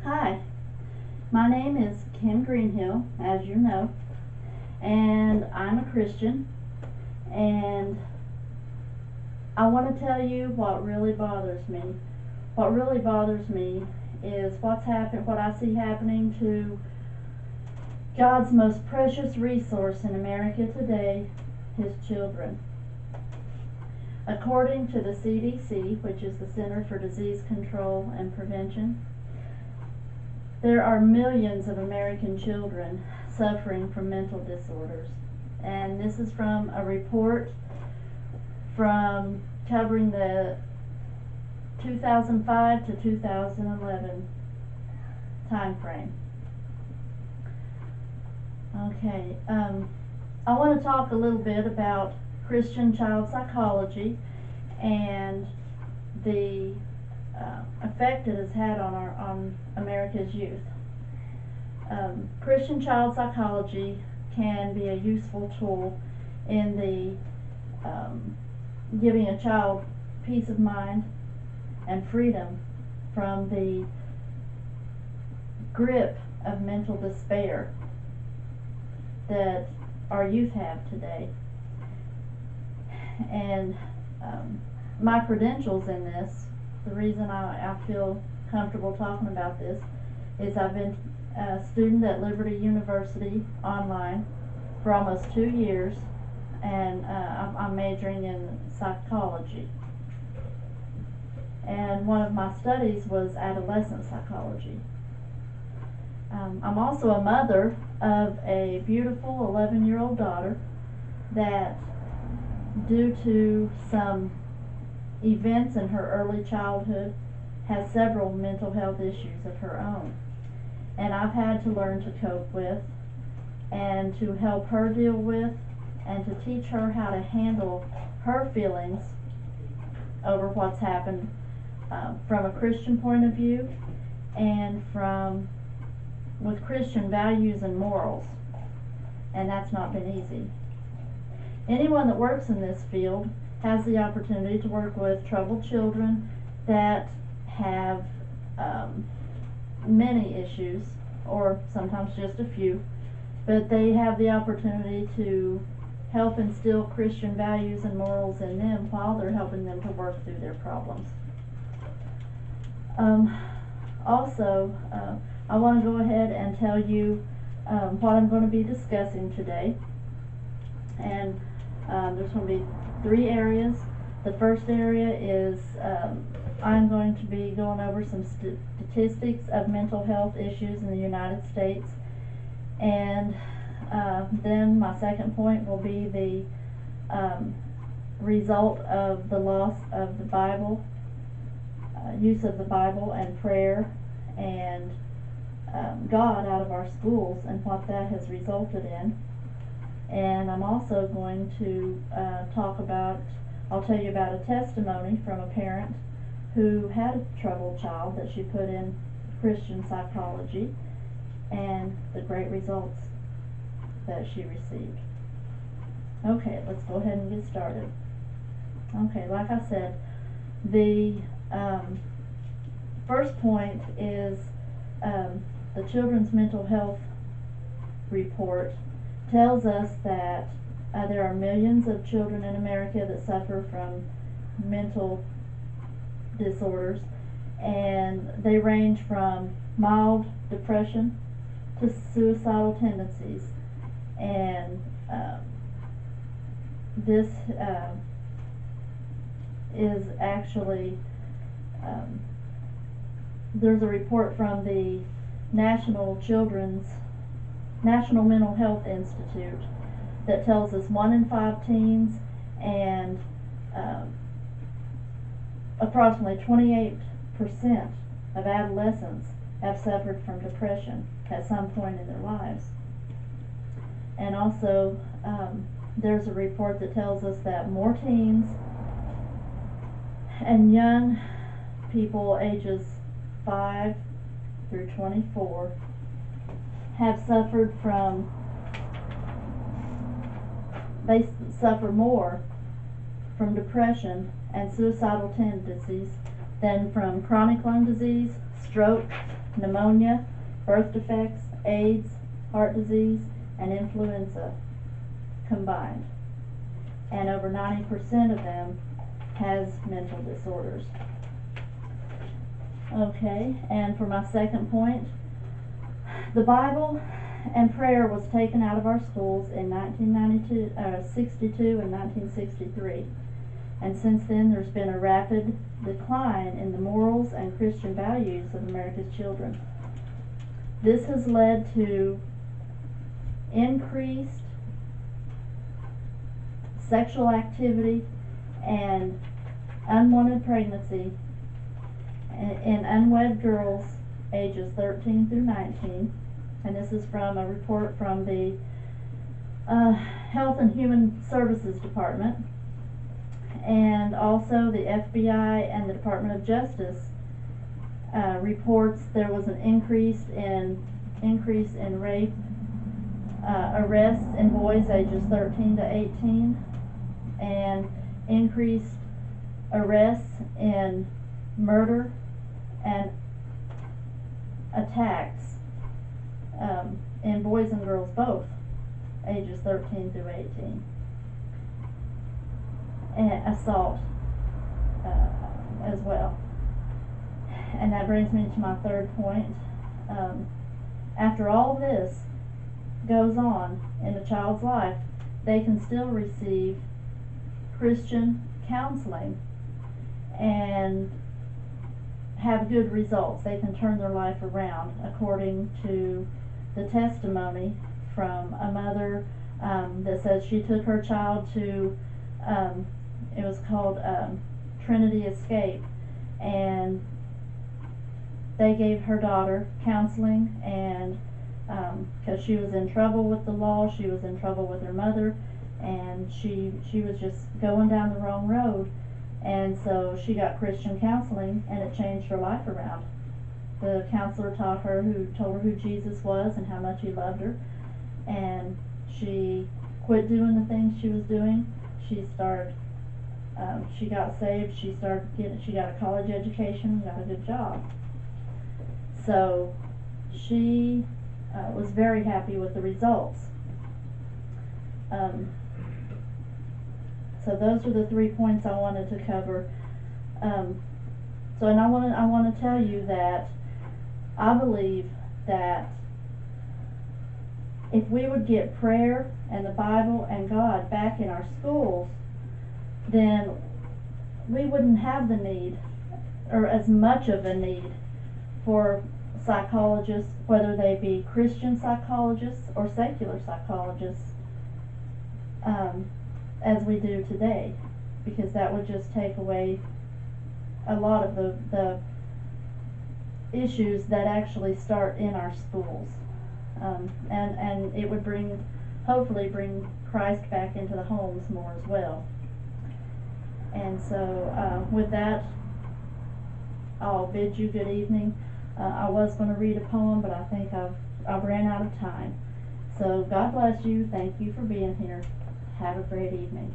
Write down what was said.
Hi, my name is Kim Greenhill, as you know, and I'm a Christian, and I want to tell you what really bothers me. What really bothers me is what I see happening to God's most precious resource in America today, His children. According to the CDC, which is the Center for Disease Control and Prevention, there are millions of American children suffering from mental disorders. And this is from a report from covering the 2005 to 2011 time frame. Okay, I want to talk a little bit about Christian child psychology and the effect it has had on America's youth. Christian child psychology can be a useful tool in the giving a child peace of mind and freedom from the grip of mental despair that our youth have today. And my credentials in this, the reason I feel comfortable talking about this, is I've been a student at Liberty University online for almost 2 years, and I'm majoring in psychology. And one of my studies was adolescent psychology. I'm also a mother of a beautiful 11-year-old daughter that, due to some events in her early childhood, has several mental health issues of her own. And I've had to learn to cope with and to help her deal with and to teach her how to handle her feelings over what's happened from a Christian point of view and with Christian values and morals. And that's not been easy. Anyone that works in this field has the opportunity to work with troubled children that have many issues, or sometimes just a few, but they have the opportunity to help instill Christian values and morals in them while they're helping them to work through their problems. Also, I want to go ahead and tell you what I'm going to be discussing today. And there's going to be 3 areas. The first area is I'm going to be going over some statistics of mental health issues in the United States. And then my second point will be the result of the loss of the Bible, use of the Bible and prayer and God out of our schools and what that has resulted in. And I'm also going to I'll tell you about a testimony from a parent who had a troubled child that she put in Christian psychology and the great results that she received. Okay, let's go ahead and get started. Okay, like I said, the first point is the Children's Mental Health Report tells us that there are millions of children in America that suffer from mental disorders, and they range from mild depression to suicidal tendencies. And this is actually there's a report from the National Mental Health Institute that tells us 1 in 5 teens and approximately 28% of adolescents have suffered from depression at some point in their lives. And also there's a report that tells us that more teens and young people ages 5 through 24 have they suffer more from depression and suicidal tendencies then from chronic lung disease, stroke, pneumonia, birth defects, AIDS, heart disease, and influenza combined. And over 90% of them has mental disorders. Okay, and for my second point, the Bible and prayer was taken out of our schools in 1962 and 1963. And since then, there's been a rapid decline in the morals and Christian values of America's children. This has led to increased sexual activity and unwanted pregnancy in unwed girls ages 13 through 19. And this is from a report from the Health and Human Services Department. And also the FBI and the Department of Justice reports there was an increase in rape arrests in boys ages 13 to 18, and increased arrests in murder and attacks in boys and girls both ages 13 through 18. And assault as well. And that brings me to my third point. After all this goes on in a child's life, they can still receive Christian counseling and have good results. They can turn their life around, according to the testimony from a mother that says she took her child to it was called Trinity Escape, and they gave her daughter counseling, and because she was in trouble with the law, she was in trouble with her mother, and she was just going down the wrong road, and so she got Christian counseling, and it changed her life around. The counselor told her who Jesus was and how much he loved her, and she quit doing the things she was doing. She got saved. She got a college education, got a good job. So she was very happy with the results. So those are the 3 points I wanted to cover. And I want to tell you that I believe that if we would get prayer and the Bible and God back in our schools, then we wouldn't have the need, or as much of a need, for psychologists, whether they be Christian psychologists or secular psychologists, as we do today, because that would just take away a lot of the issues that actually start in our schools, and it would hopefully bring Christ back into the homes more as well. And so with that, I'll bid you good evening. I was going to read a poem, but I think I've ran out of time. So God bless you. Thank you for being here. Have a great evening.